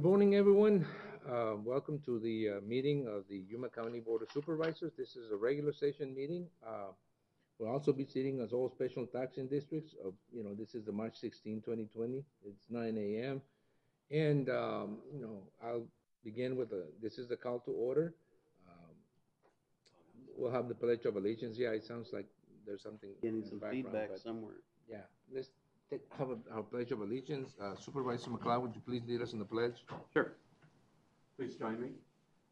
Morning, everyone. Welcome to the meeting of the Yuma County Board of Supervisors. This is a regular session meeting. We'll also be sitting as all special taxing districts. This is the March 16, 2020. It's 9 a.m. And, I'll begin with this is the call to order. Um, we'll have the Pledge of Allegiance. Yeah, it sounds like there's something Getting in the some background, feedback but somewhere. yeah, let's have our Pledge of Allegiance. Supervisor McLeod, would you please lead us in the pledge? Sure. Please join me.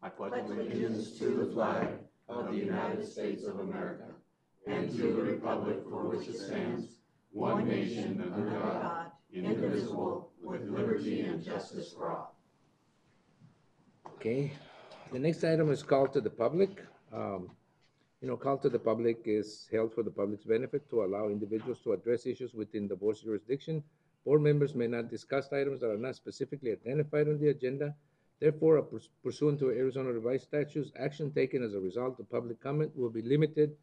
I pledge allegiance to the flag of the United States of America and to the republic for which it stands, one nation under God, indivisible, with liberty and justice for all. Okay, the next item is call to the public. Call to the public is held for the public's benefit to allow individuals to address issues within the board's jurisdiction. Board members may not discuss items that are not specifically identified on the agenda. Therefore, pursuant to Arizona revised statutes, action taken as a result of public comment will be limited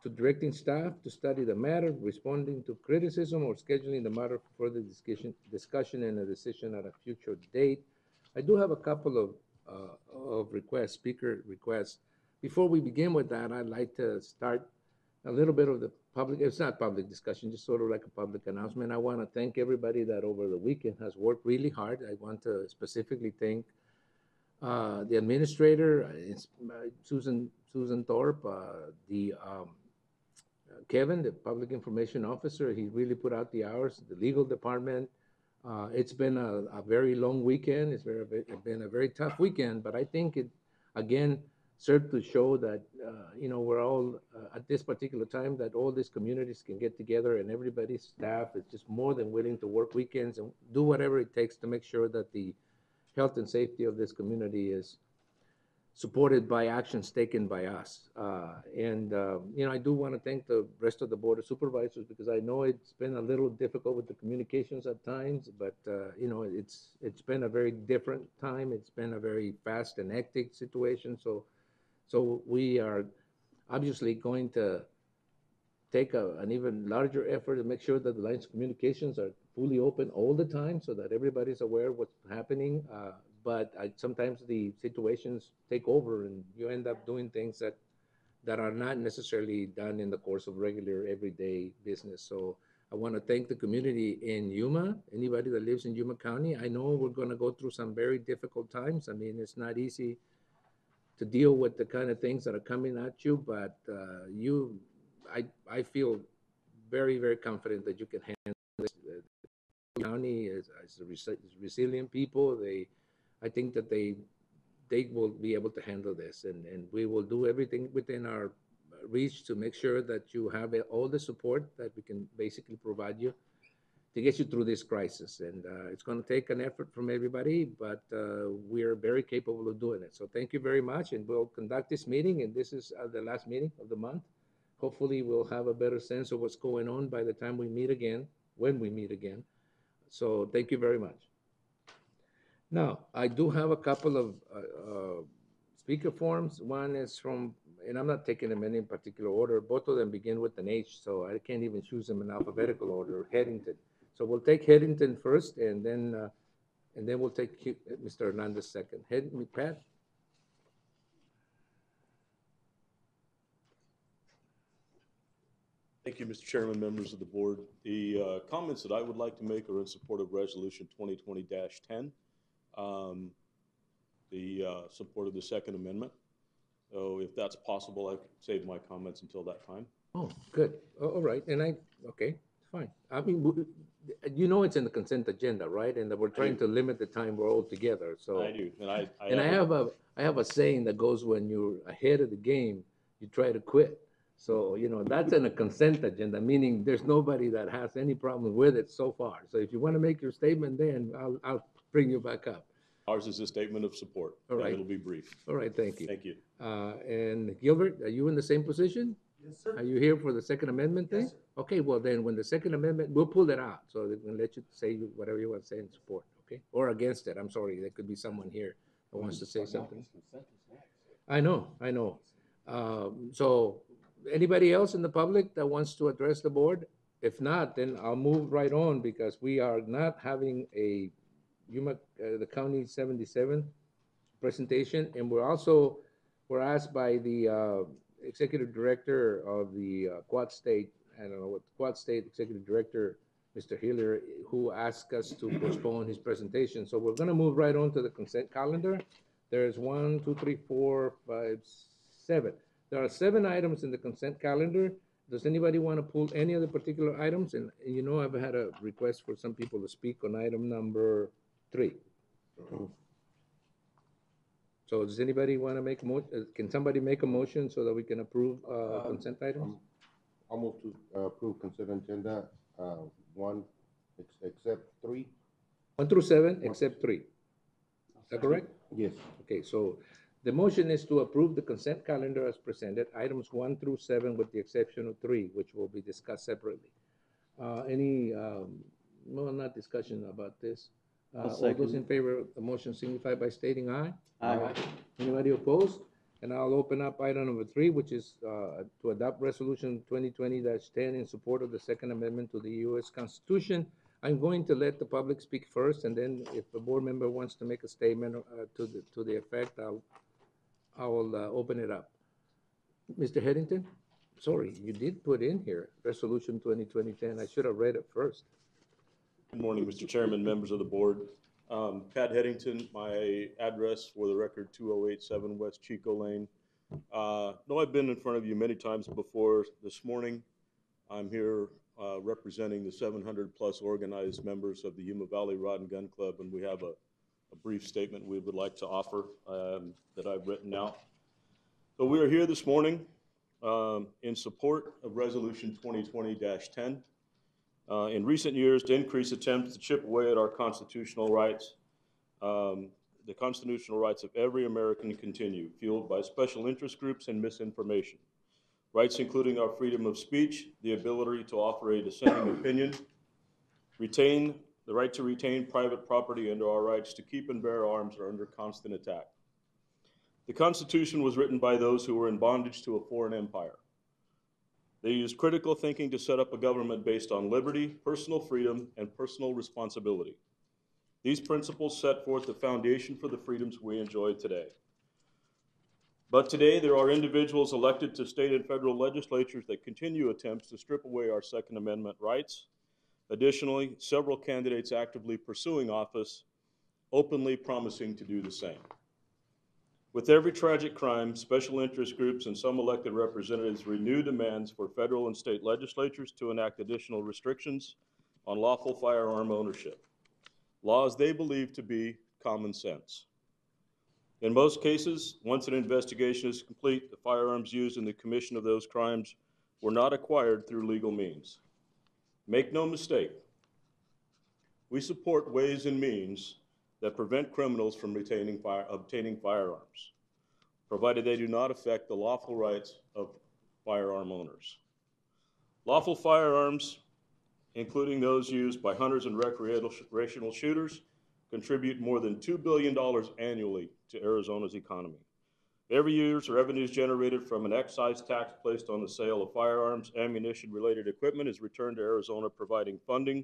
to directing staff to study the matter, responding to criticism, or scheduling the matter for further discussion and a decision at a future date. I do have a couple of requests, speaker requests. Before we begin with that, I'd like to start a little bit of the public, it's not public discussion, just sort of like a public announcement. I want to thank everybody that over the weekend has worked really hard. I want to specifically thank the administrator, Susan Thorpe, Kevin, the public information officer. He really put out the hours. The legal department. It's been a very long weekend. It's been a very tough weekend, but I think it again served to show that we're all at this particular time that all these communities can get together and everybody's staff is just more than willing to work weekends and do whatever it takes to make sure that the health and safety of this community is supported by actions taken by us. I do want to thank the rest of the Board of Supervisors because I know it's been a little difficult with the communications at times, but it's been a very different time. It's been a very fast and hectic situation. So we are obviously going to take an even larger effort to make sure that the lines of communications are fully open all the time so that everybody's aware of what's happening. But sometimes the situations take over and you end up doing things that are not necessarily done in the course of regular everyday business. So I want to thank the community in Yuma, anybody that lives in Yuma County. I know we're going to go through some very difficult times. I mean, it's not easy to deal with the kind of things that are coming at you, but I feel very, very confident that you can handle this. The county is resilient people. I think that they will be able to handle this, and we will do everything within our reach to make sure that you have all the support that we can basically provide you to get you through this crisis. And it's going to take an effort from everybody, but we're very capable of doing it. So thank you very much, and we'll conduct this meeting, and this is the last meeting of the month. Hopefully we'll have a better sense of what's going on by the time we meet again, when we meet again. So thank you very much. Now, I do have a couple of speaker forms. One is from, and I'm not taking them in any particular order. Both of them begin with an H, so I can't even choose them in alphabetical order. Headington. So we'll take Headington first, and then we'll take Mr. Hernandez second. Pat. Thank you, Mr. Chairman, members of the board. The comments that I would like to make are in support of Resolution 2020-10, the support of the Second Amendment. So if that's possible, I could save my comments until that time. Oh, good. All right. And okay, fine. I mean, it's in the consent agenda, right? And that we're trying to limit the time we're all together. So I do. And I have a saying that goes, when you're ahead of the game, you try to quit. So, that's in a consent agenda, meaning there's nobody that has any problem with it so far. So if you want to make your statement, then I'll bring you back up. Ours is a statement of support. All right. And it'll be brief. All right, thank you. Thank you. And Gilbert, are you in the same position? Yes, sir. Are you here for the Second Amendment thing? Yes, sir. Okay, well then, when the Second Amendment, we'll pull it out, so they can let you say whatever you want to say in support, okay? Or against it, I'm sorry, there could be someone here that wants to say something. I know. So, anybody else in the public that wants to address the board? If not, then I'll move right on because we are not having a Yuma, the County 77 presentation, and we're asked by the executive director of the Quad State, I don't know what, Quad State Executive Director, Mr. Hiller, who asked us to postpone his presentation. So we're gonna move right on to the consent calendar. There's 1, 2, 3, 4, 5, 7. There are 7 items in the consent calendar. Does anybody want to pull any of the particular items? And you know, I've had a request for some people to speak on item number 3. So does anybody want to make can somebody make a motion so that we can approve consent items? I'll move to approve consent agenda, one, except 3. 1 through 7, except 3. Is that correct? Yes. Okay, so the motion is to approve the consent calendar as presented, items 1 through 7, with the exception of 3, which will be discussed separately. No, not discussion about this. All those in favor of the motion signify by stating aye. Aye. Anybody opposed? And I'll open up item number 3, which is to adopt resolution 2020-10 in support of the Second Amendment to the U.S. Constitution. I'm going to let the public speak first, and then if a board member wants to make a statement to the effect, I will open it up. Mr. Headington? Sorry, you did put in here, resolution 2020-10. I should have read it first. Good morning, Mr. Chairman, members of the board. Pat Headington, my address for the record, 2087 West Chico Lane. No, I've been in front of you many times before. This morning, I'm here representing the 700 plus organized members of the Yuma Valley Rod and Gun Club, and we have a brief statement we would like to offer that I've written out. So we are here this morning in support of resolution 2020-10. In recent years, to increase attempts to chip away at our constitutional rights, the constitutional rights of every American continue, fueled by special interest groups and misinformation. Rights including our freedom of speech, the ability to offer a dissenting opinion, the right to retain private property, and our rights to keep and bear arms are under constant attack. The Constitution was written by those who were in bondage to a foreign empire. They used critical thinking to set up a government based on liberty, personal freedom, and personal responsibility. These principles set forth the foundation for the freedoms we enjoy today. But today, there are individuals elected to state and federal legislatures that continue attempts to strip away our Second Amendment rights. Additionally, several candidates actively pursuing office, openly promising to do the same. With every tragic crime, special interest groups and some elected representatives renew demands for federal and state legislatures to enact additional restrictions on lawful firearm ownership, laws they believe to be common sense. In most cases, once an investigation is complete, the firearms used in the commission of those crimes were not acquired through legal means. Make no mistake, we support ways and means that prevent criminals from obtaining firearms, provided they do not affect the lawful rights of firearm owners. Lawful firearms, including those used by hunters and recreational shooters, contribute more than $2 billion annually to Arizona's economy. Every year, revenues generated from an excise tax placed on the sale of firearms, ammunition-related equipment is returned to Arizona, providing funding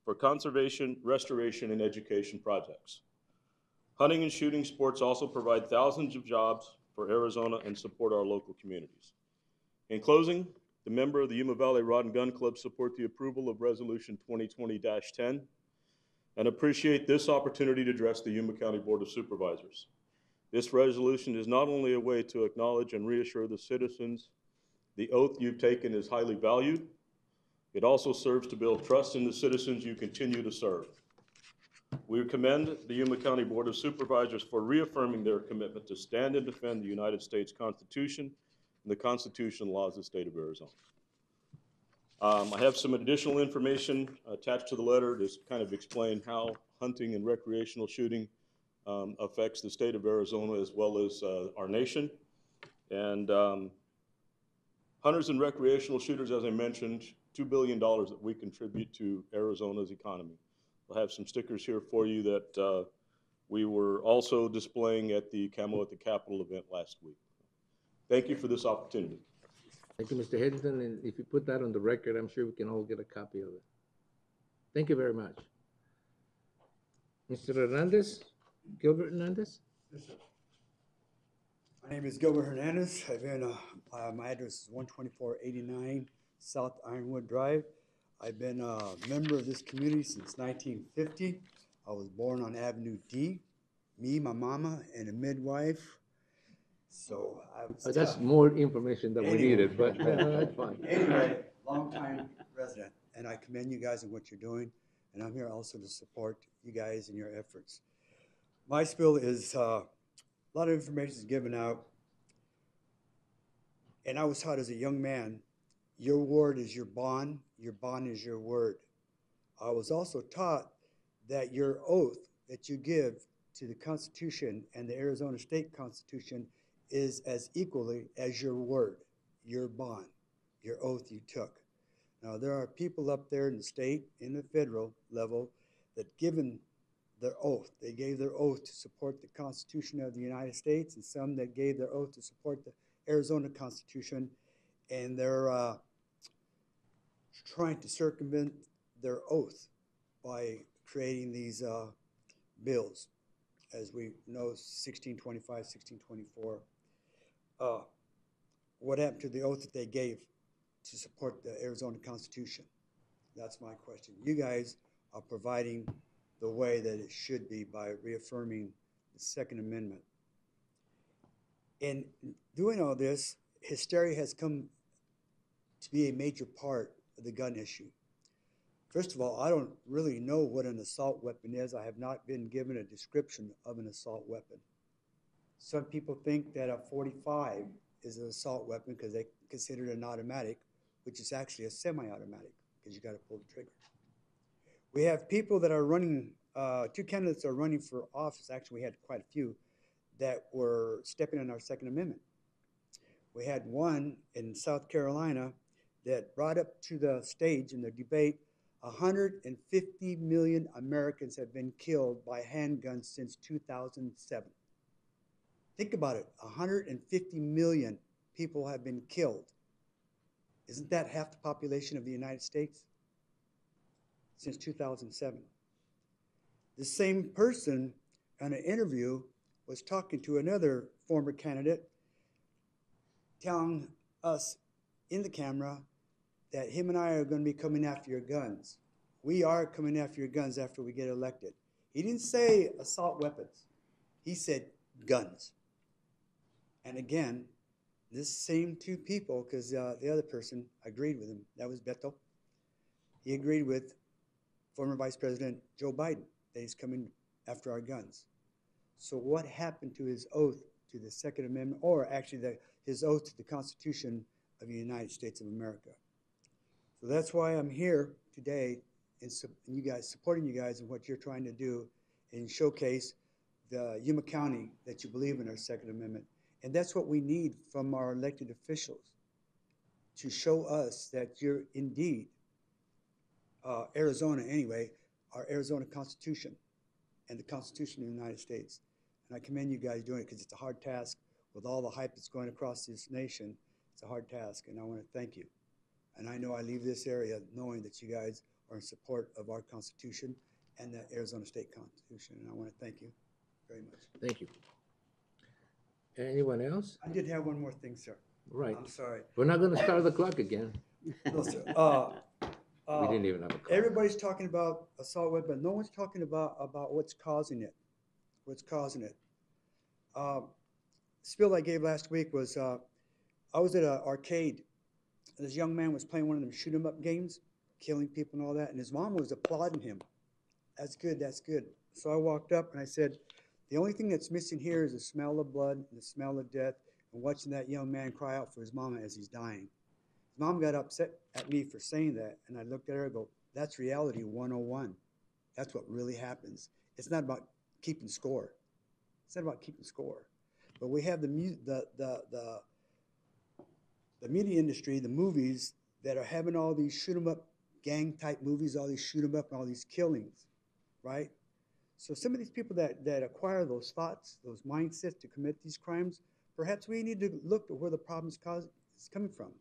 for conservation, restoration, and education projects. Hunting and shooting sports also provide thousands of jobs for Arizona and support our local communities. In closing, the member of the Yuma Valley Rod and Gun Club support the approval of Resolution 2020-10 and appreciate this opportunity to address the Yuma County Board of Supervisors. This resolution is not only a way to acknowledge and reassure the citizens the oath you've taken is highly valued, it also serves to build trust in the citizens you continue to serve. We commend the Yuma County Board of Supervisors for reaffirming their commitment to stand and defend the United States Constitution and the Constitution and laws of the state of Arizona. I have some additional information attached to the letter to kind of explain how hunting and recreational shooting affects the state of Arizona as well as our nation. And hunters and recreational shooters, as I mentioned, $2 billion that we contribute to Arizona's economy. I'll have some stickers here for you that we were also displaying at the Camo at the Capitol event last week. Thank you for this opportunity. Thank you, Mr. Headington, and if you put that on the record, I'm sure we can all get a copy of it. Thank you very much. Mr. Hernandez, Gilbert Hernandez? Yes, sir. My name is Gilbert Hernandez. My address is 12489 South Ironwood Drive. I've been a member of this community since 1950. I was born on Avenue D. Me, my mama, and a midwife. So I was That's tough. more information than we Anyway. needed, but that's fine. Anyway, longtime resident, and I commend you guys on what you're doing, and I'm here also to support you guys in your efforts. My spiel is a lot of information is given out, and I was taught as a young man, your word is your bond is your word. I was also taught that your oath that you give to the Constitution and the Arizona State Constitution is as equally as your word, your bond, your oath you took. Now, there are people up there in the state, in the federal level, that given their oath, they gave their oath to support the Constitution of the United States, and some that gave their oath to support the Arizona Constitution, and they're trying to circumvent their oath by creating these bills, as we know, 1625, 1624. What happened to the oath that they gave to support the Arizona Constitution? That's my question. You guys are providing the way that it should be by reaffirming the Second Amendment. In doing all this, hysteria has come to be a major part of the gun issue. First of all, I don't really know what an assault weapon is. I have not been given a description of an assault weapon. Some people think that a .45 is an assault weapon because they consider it an automatic, which is actually a semi-automatic because you got to pull the trigger. We have people that are running, two candidates are running for office. Actually, we had quite a few that were stepping on our Second Amendment. We had one in South Carolina that brought up to the stage in the debate 150 million Americans have been killed by handguns since 2007. Think about it, 150 million people have been killed. Isn't that half the population of the United States? Since 2007. The same person on an interview was talking to another former candidate, telling us in the camera that him and I are going to be coming after your guns. We are coming after your guns after we get elected. He didn't say assault weapons. He said guns. And again, this same two people, because the other person agreed with him, that was Beto. He agreed with former Vice President Joe Biden that he's coming after our guns. So what happened to his oath to the Second Amendment, or actually his oath to the Constitution of the United States of America? So that's why I'm here today and you guys, supporting you guys in what you're trying to do and showcase the Yuma County that you believe in our Second Amendment. And that's what we need from our elected officials, to show us that you're indeed, Arizona anyway, our Arizona Constitution and the Constitution of the United States. And I commend you guys doing it because it's a hard task with all the hype that's going across this nation. It's a hard task, and I want to thank you. And I know I leave this area knowing that you guys are in support of our Constitution and the Arizona State Constitution. And I want to thank you very much. Thank you. Anyone else? I did have one more thing, sir. Right. I'm sorry. We're not going to start the clock again. No, sir. We didn't even have a clock. Everybody's talking about assault weapon. No one's talking about what's causing it. What's causing it? Spiel I gave last week was I was at an arcade. And this young man was playing one of them shoot 'em up games, killing people and all that, and his mom was applauding him. That's good, that's good. So I walked up and I said, the only thing that's missing here is the smell of blood and the smell of death and watching that young man cry out for his mama as he's dying. His mom got upset at me for saying that, and I looked at her and go, that's reality 101. That's what really happens. It's not about keeping score. It's not about keeping score. But we have the media industry, the movies that are having all these shoot 'em up gang type movies, all these shoot 'em up and all these killings, right? So some of these people that acquire those thoughts, those mindsets to commit these crimes, perhaps we need to look at where the problem is coming from.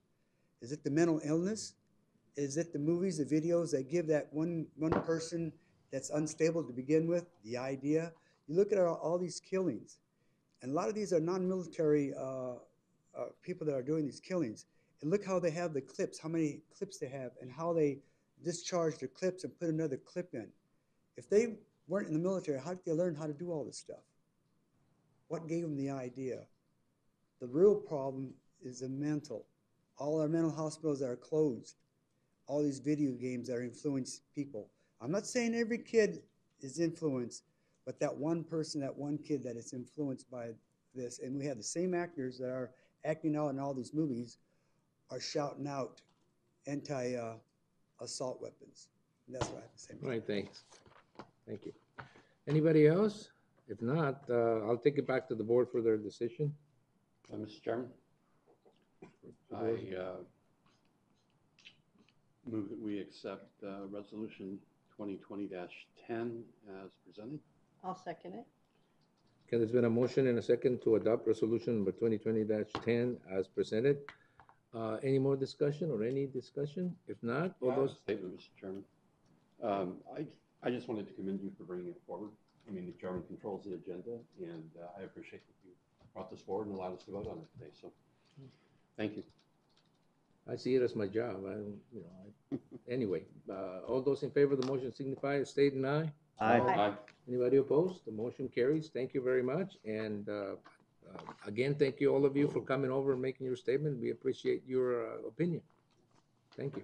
Is it the mental illness? Is it the movies, the videos that give that one person that's unstable to begin with, the idea. You look at all these killings, and a lot of these are non-military people that are doing these killings. And look how they have the clips, how many clips they have, and how they discharge the clips and put another clip in. If they weren't in the military, how did they learn how to do all this stuff? What gave them the idea? The real problem is the mental. All our mental hospitals that are closed, all these video games that are influencing people. I'm not saying every kid is influenced, but that one person, that one kid that is influenced by this, and we have the same actors that are acting out in all these movies are shouting out anti-assault weapons. And that's what I have to say. All right, thanks. Thank you. Anybody else? If not, I'll take it back to the board for their decision. Mr. Chairman, I move that we accept Resolution 2020-10 as presented. I'll second it. Okay, there's been a motion and a second to adopt resolution number 2020-10 as presented. Any more discussion or any discussion? If not, all I have a those, statement, Mr. Chairman. I just wanted to commend you for bringing it forward. I mean, the chairman controls the agenda, and I appreciate that you brought this forward and allowed us to vote on it today. So, thank you. I see it as my job. I don't, you know, anyway, all those in favor of the motion signify by stating aye. Aye. Anybody opposed? The motion carries. Thank you very much. And again, thank you all of you for coming over and making your statement. We appreciate your opinion. Thank you.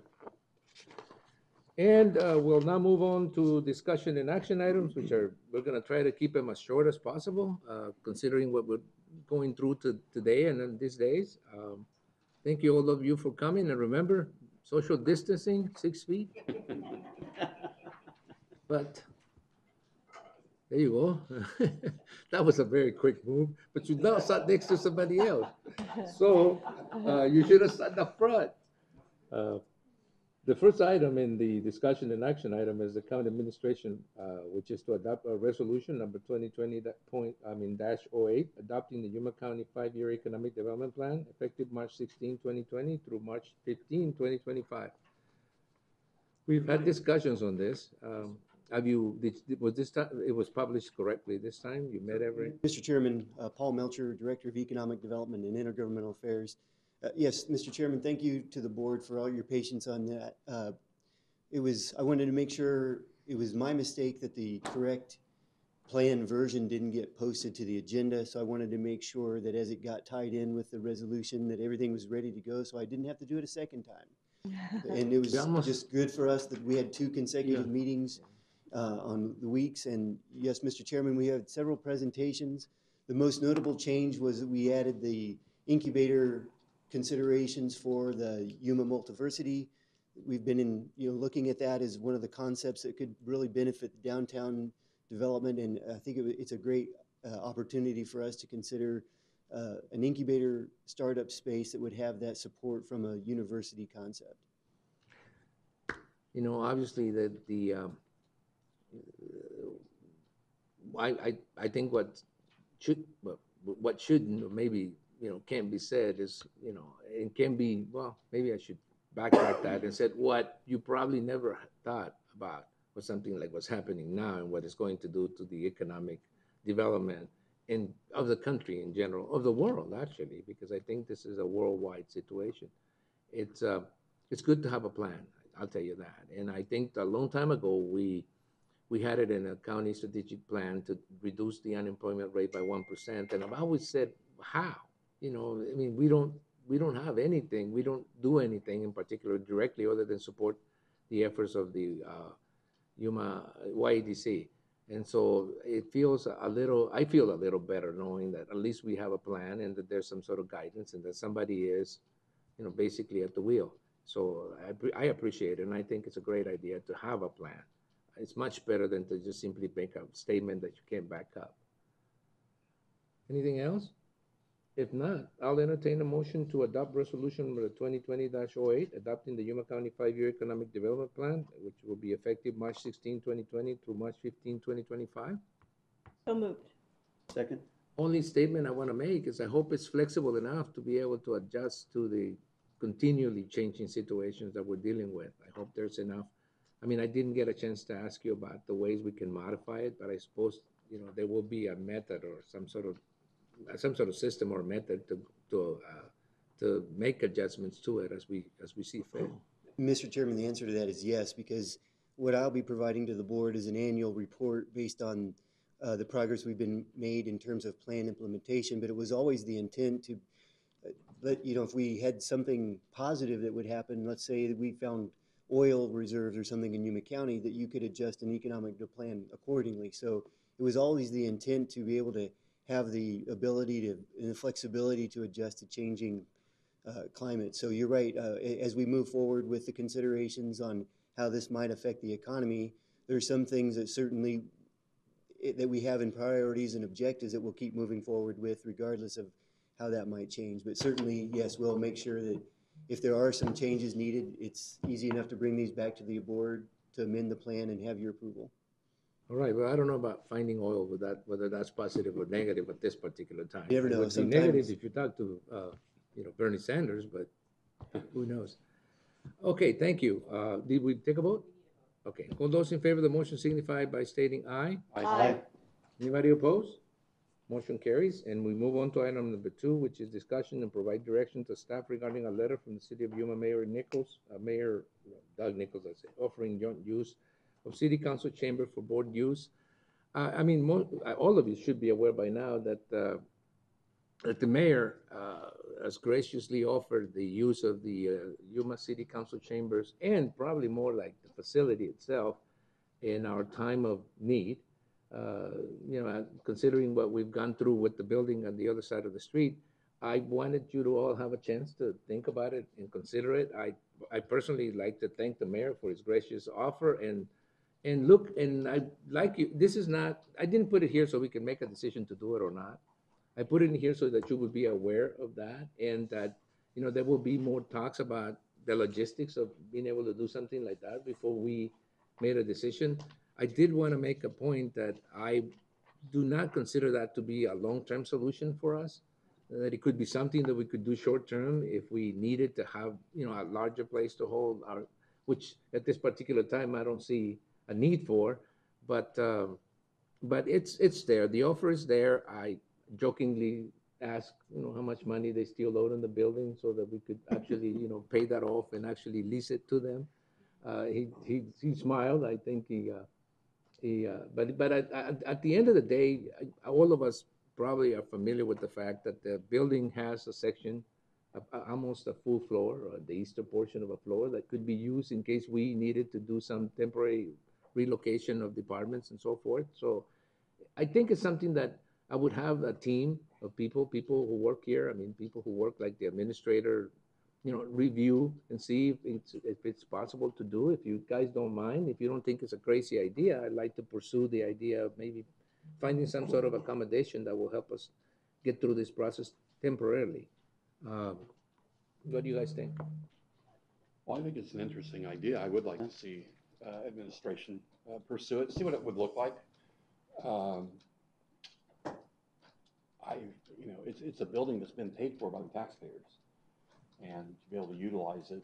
And we'll now move on to discussion and action items, which are, we're gonna try to keep them as short as possible, considering what we're going through today and then these days. Thank you all of you for coming, and remember, social distancing, 6 feet. But there you go. That was a very quick move, but you now sat next to somebody else. So you should have sat up front. The first item in the discussion and action item is the county administration, which is to adopt a resolution number 2020-08, adopting the Yuma County 5-year economic development plan effective March 16, 2020 through March 15, 2025. We've had discussions on this. Have you, was this time, it was published correctly this time? You met every? Mr. Chairman, Paul Melcher, Director of Economic Development and Intergovernmental Affairs. Yes, Mr. Chairman, thank you to the board for all your patience on that. I wanted to make sure it was my mistake that the correct plan version didn't get posted to the agenda. So I wanted to make sure that as it got tied in with the resolution that everything was ready to go, so I didn't have to do it a second time. And it was just good for us that we had 2 consecutive meetings on the weeks. And yes, Mr. Chairman, we had several presentations. The most notable change was that we added the incubator considerations for the Yuma Multiversity. We've been looking at that as one of the concepts that could really benefit the downtown development, and I think it's a great opportunity for us to consider an incubator startup space that would have that support from a university concept. You know, obviously I think what shouldn't, or maybe can't be said is, it can be, well, maybe I should backtrack that and said what you probably never thought about was something like what's happening now and what it's going to do to the economic development of the country in general, of the world actually, because I think this is a worldwide situation. It's good to have a plan, I'll tell you that. And I think a long time ago we had it in a county strategic plan to reduce the unemployment rate by 1%. And I've always said, how? I mean, we don't have anything. We don't do anything in particular directly other than support the efforts of the Yuma YEDC. And so it feels I feel a little better knowing that at least we have a plan and that there's some sort of guidance and that somebody is, basically at the wheel. So I appreciate it, and I think it's a great idea to have a plan. It's much better than to just simply make a statement that you can't back up. Anything else? If not, I'll entertain a motion to adopt resolution number 2020-08, adopting the Yuma County 5-year economic development plan, which will be effective March 16, 2020 through March 15, 2025. So moved. Second. Only statement I want to make is I hope it's flexible enough to be able to adjust to the continually changing situations that we're dealing with. I hope there's enough I mean, I didn't get a chance to ask you about the ways we can modify it, but I suppose, there will be a method or some sort of system or method to make adjustments to it as we see fit. Mr. Chairman, the answer to that is yes, because what I'll be providing to the board is an annual report based on the progress we've been made in terms of plan implementation, but it was always the intent to if we had something positive that would happen, let's say that we found oil reserves or something in Yuma County, that you could adjust an economic plan accordingly. So it was always the intent to be able to have the ability to and the flexibility to adjust to changing climate. So you're right. As we move forward with the considerations on how this might affect the economy, there's some things that certainly that we have in priorities and objectives that we'll keep moving forward with, regardless of how that might change. But certainly, yes, we'll make sure that if there are some changes needed, it's easy enough to bring these back to the board to amend the plan and have your approval. All right, well, I don't know about finding oil with that, whether that's positive or negative at this particular time. You never know. It would be Sometimes- negative if you talk to, Bernie Sanders, but who knows? Okay, thank you. Did we take a vote? Okay, all those in favor of the motion signify by stating aye. Aye. Anybody opposed? Motion carries, and we move on to item number 2, which is discussion and provide direction to staff regarding a letter from the city of Yuma Mayor Nichols, Mayor Doug Nichols, I say, offering joint use of city council chamber for board use. I mean, all of you should be aware by now that the mayor has graciously offered the use of the Yuma City Council chambers, and probably more like the facility itself, in our time of need. Considering what we've gone through with the building on the other side of the street, I wanted you to all have a chance to think about it and consider it. I personally like to thank the mayor for his gracious offer, and look, and I like you, this is not, I didn't put it here so we can make a decision to do it or not. I put it in here so that you would be aware of that, and that, there will be more talks about the logistics of being able to do something like that before we made a decision. I did want to make a point that I do not consider that to be a long-term solution for us, that it could be something that we could do short-term if we needed to have, a larger place to hold our, which at this particular time, I don't see a need for, but it's there. The offer is there. I jokingly asked, how much money they still owed on the building so that we could actually, pay that off and actually lease it to them. He smiled. I think but at the end of the day, all of us probably are familiar with the fact that the building has a section, almost a full floor, or the eastern portion of a floor that could be used in case we needed to do some temporary relocation of departments and so forth. So I think it's something that I would have a team of people who work here. I mean, people who work like the administrator, review and see if it's possible to do. If you guys don't mind, if you don't think it's a crazy idea, I'd like to pursue the idea of maybe finding some sort of accommodation that will help us get through this process temporarily. What do you guys think? Well, I think it's an interesting idea. I would like to see administration pursue it, see what it would look like. It's a building that's been paid for by the taxpayers, and to be able to utilize it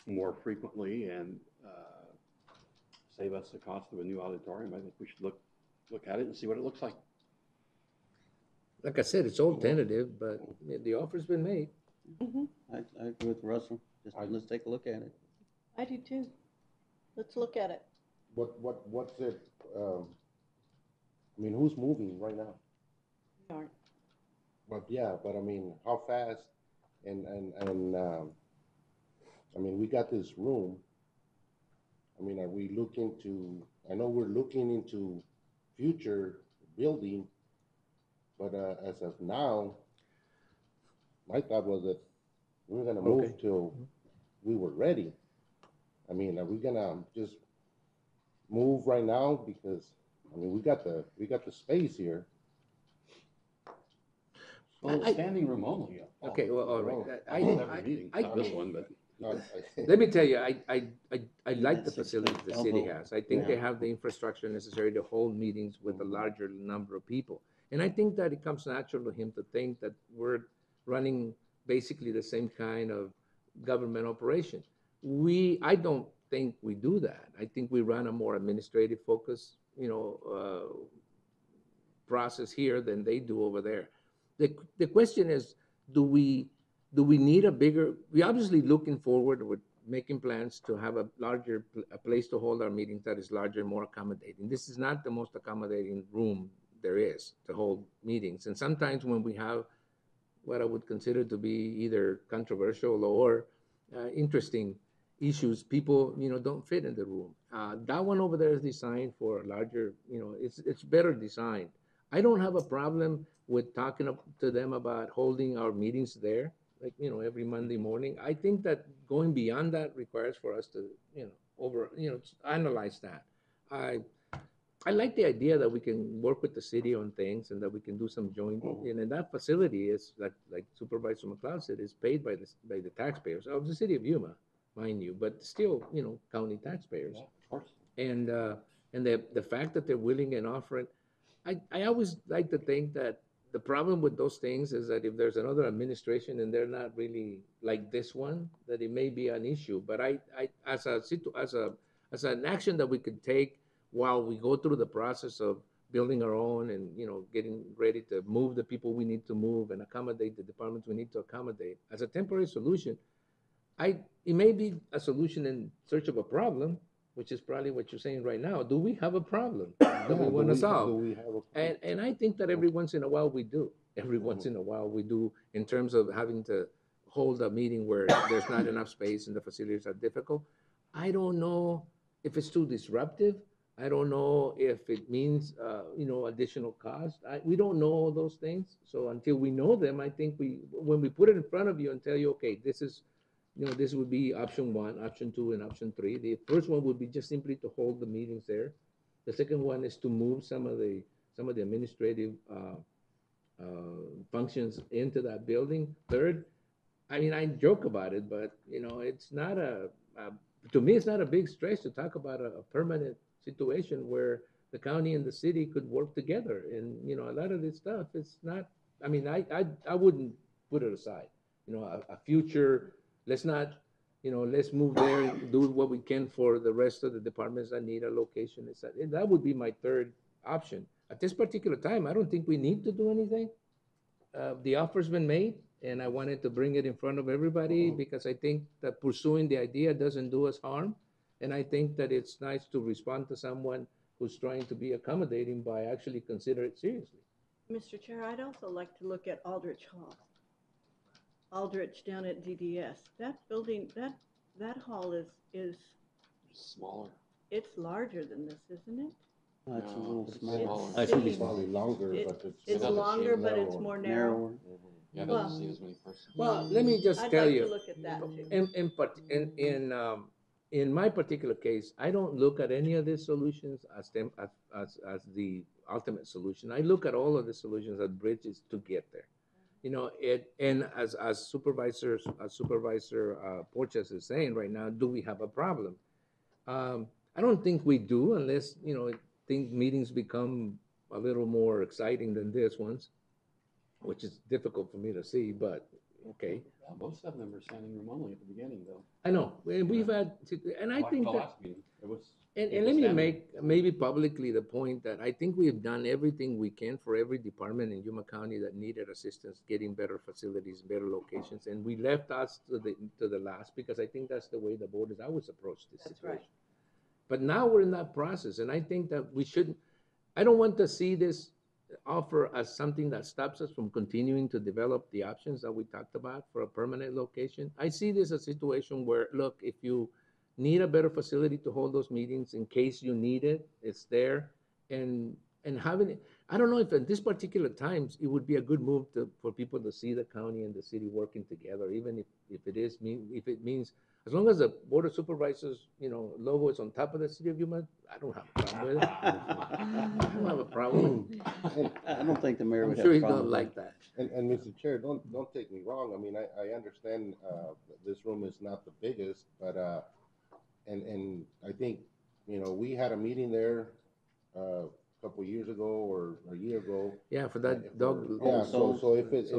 more frequently and save us the cost of a new auditorium, I think we should look at it and see what it looks like. Like I said, it's all tentative, but the offer's been made. I agree with Russell. Let's take a look at it. I do too. Let's look at it. What's it, I mean, who's moving right now? We aren't. But I mean, how fast, and I mean, we got this room. I mean, are we looking to, I know we're looking into future building, but as of now, my thought was that we were gonna move till we were ready. I mean, are we gonna just move right now? Because, I mean, we got the space here. Well, standing room only. Okay, well, all right. Every meeting, I- not this one, but. Let me tell you, I like the facility the city has. I think they have the infrastructure necessary to hold meetings with a larger number of people. And I think that it comes natural to him to think that we're running basically the same kind of government operation. I don't think we do that. I think we run a more administrative focus, process here than they do over there. The question is, do we need a bigger? We obviously looking forward with making plans to have a larger a place to hold our meetings that is larger and more accommodating. This is not the most accommodating room there is to hold meetings, and sometimes when we have what I would consider to be either controversial or interesting issues, people don't fit in the room. That one over there is designed for a larger, it's better designed. I don't have a problem with talking to them about holding our meetings there, like every Monday morning. I think that going beyond that requires for us to analyze that. I like the idea that we can work with the city on things and that we can do some joint. And that facility is like Supervisor McLeod said, is paid by the taxpayers of the city of Yuma, mind you, but still county taxpayers. Yeah, of course. And the fact that they're willing and offering, I always like to think that the problem with those things is that if there's another administration and they're not really like this one, that it may be an issue. But I as an action that we could take while we go through the process of building our own and getting ready to move the people we need to move and accommodate the departments we need to accommodate as a temporary solution, it may be a solution in search of a problem, which is probably what you're saying right now. Do we have a problem that we want to solve? Do we have a problem? And I think that every once in a while we do. Every once in a while we do, in terms of having to hold a meeting where there's not enough space and the facilities are difficult. I don't know if it's too disruptive. I don't know if it means, additional cost. We don't know all those things. So until we know them, I think when we put it in front of you and tell you, okay, this is, this would be option 1, option 2, and option 3. The first one would be just simply to hold the meetings there. The second one is to move some of the administrative functions into that building. Third, I mean, I joke about it, but it's not to me, it's not a big stretch to talk about a permanent situation where the county and the city could work together. And a lot of this stuff, it's not. I mean, I wouldn't put it aside. A future. Let's not. Let's move there and do what we can for the rest of the departments that need a location. That would be my third option. At this particular time, I don't think we need to do anything. The offer's been made, and I wanted to bring it in front of everybody because I think that pursuing the idea doesn't do us harm. And I think that it's nice to respond to someone who's trying to be accommodating by actually consider it seriously. Mr. Chair, I'd also like to look at Aldrich Hall. Aldrich down at DDS. That building, that hall is Smaller. it's larger than this, isn't it? No, it's a little It's smaller. smaller. I think It's probably longer, but It's doesn't longer, seem but it's narrower. more narrow. narrower. Yeah, it Well- doesn't see as many persons. Well, let me just I'd tell like you. to look at that too. In my particular case, I don't look at any of these solutions as the ultimate solution. I look at all of the solutions as bridges to get there. And as Supervisor Porches is saying right now, do we have a problem? I don't think we do unless think meetings become a little more exciting than this ones, which is difficult for me to see, but okay. Yeah, most of them are standing room only at the beginning, though. I know, and we've had, and I Like think the that, last meeting, it was. and it let was me standing. make maybe publicly the point that I think we've done everything we can for every department in Yuma County that needed assistance getting better facilities, better locations, and we left us to the last because I think that's the way the board has always approached this That's situation. right. But now we're in that process, and I think that we shouldn't. I don't want to see this offer as something that stops us from continuing to develop the options that we talked about for a permanent location. I see this as a situation where, look, if you need a better facility to hold those meetings in case you need it, it's there. And having it, I don't know if at this particular times it would be a good move for people to see the county and the city working together, even if it means, as long as the Board of Supervisors, logo is on top of the city of Yuma, I don't have a problem with it. I don't have a problem. I don't think the mayor I'm would have sure a he problem don't with like that. And Mr. Chair, don't take me wrong. I mean, I understand this room is not the biggest, but and I think we had a meeting there a couple of years ago or a year ago. Yeah, for that dog. Yeah, So- so if it's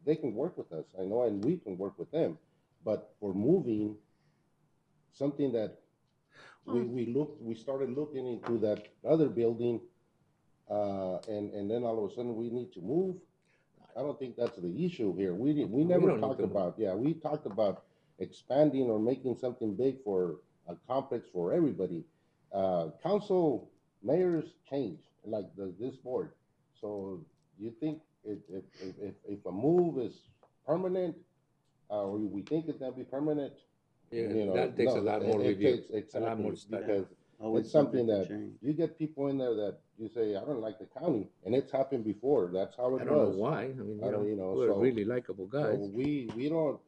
they can work with us, I know, and we can work with them. But for moving, something that we started looking into that other building, and then all of a sudden we need to move. I don't think that's the issue here. We never don't need talked to move. about, yeah, we talked about expanding or making something big for a complex for everybody. Council mayors change, like this board. So you think if a move is permanent, or we think it's gonna be permanent, Yeah, you know, that takes a no, lot more it review, takes a lot more exactly, study. because Always it's something subject that to change. you get people in there that you say, I don't like the county, and it's happened before. That's how it I don't know was. why. I mean, I don't, you know, we're so really likable so guys. we don't.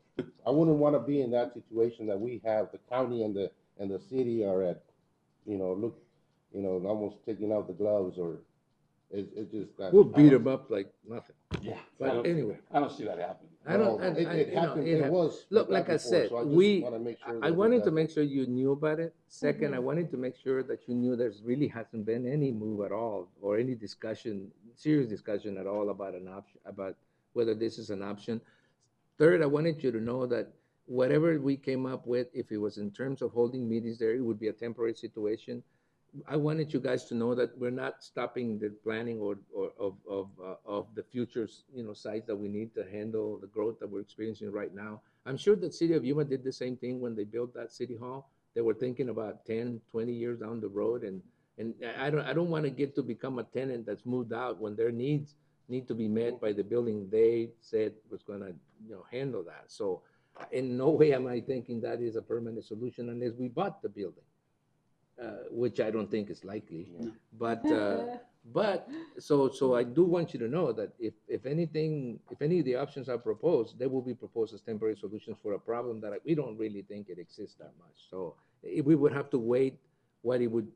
I wouldn't want to be in that situation that we have. The county and the city are at, look, almost taking out the gloves, or it just that. We'll beat them up like nothing. Yeah. But anyway, I don't see that happening. I don't, Well, it you know, happened. it It happened. was Look, that like I before, said, so I just we, want to make sure I that wanted to doesn't- make sure you knew about it. Second, I Mhm. wanted to make sure that you knew there's really hasn't been any move at all or any discussion, serious discussion at all about an option, about whether this is an option. Third, I wanted you to know that whatever we came up with, if it was in terms of holding meetings there, it would be a temporary situation. I wanted you guys to know that we're not stopping the planning or of the futures, sites that we need to handle the growth that we're experiencing right now. I'm sure the city of Yuma did the same thing when they built that city hall. They were thinking about 10, 20 years down the road, and I don't want to get to become a tenant that's moved out when their needs need to be met by the building they said was going to handle that. So in no way am I thinking that is a permanent solution unless we bought the building, which I don't think is likely. No. But so I do want you to know that if anything, if any of the options are proposed, they will be proposed as temporary solutions for a problem that we don't really think it exists that much. So we would have to wait what it would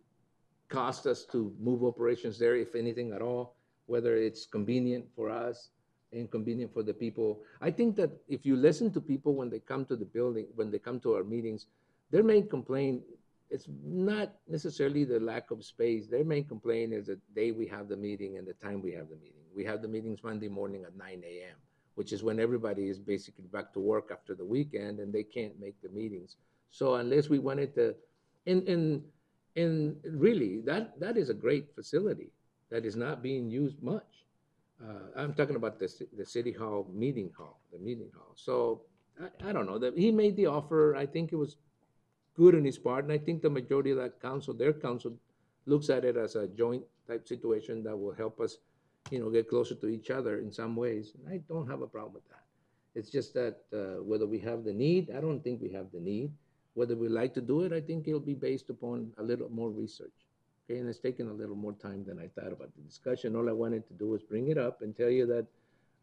cost us to move operations there, if anything at all, whether it's convenient for us and convenient for the people. I think that if you listen to people when they come to the building, when they come to our meetings, their main complaint, it's not necessarily the lack of space. Their main complaint is the day we have the meeting and the time we have the meeting. We have the meetings Monday morning at 9 a.m., which is when everybody is basically back to work after the weekend and they can't make the meetings. So unless we wanted to, and really, that is a great facility that is not being used much. I'm talking about the city hall, the meeting hall. So I don't know, that he made the offer. I think it was good on his part, and I think the majority of that council, their council, looks at it as a joint type situation that will help us, get closer to each other in some ways. And I don't have a problem with that. It's just that whether we have the need, I don't think we have the need. Whether we like to do it, I think it'll be based upon a little more research. Okay, and it's taken a little more time than I thought about the discussion. All I wanted to do was bring it up and tell you that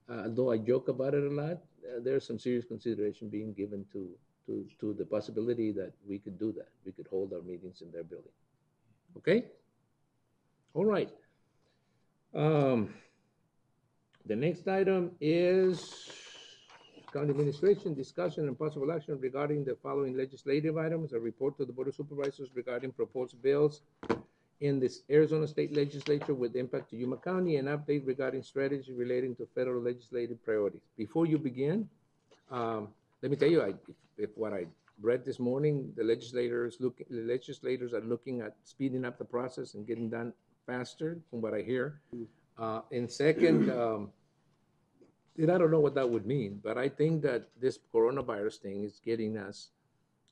although I joke about it a lot, there's some serious consideration being given to the possibility that we could do that. We could hold our meetings in their building. Okay? All right. The next item is county administration discussion and possible action regarding the following legislative items: a report to the Board of Supervisors regarding proposed bills in this Arizona State Legislature with impact to Yuma County, and update regarding strategy relating to federal legislative priorities. Before you begin, let me tell you, if what I read this morning, the legislators are looking at speeding up the process and getting done faster, from what I hear. And second, and I don't know what that would mean, but I think that this coronavirus thing is getting us.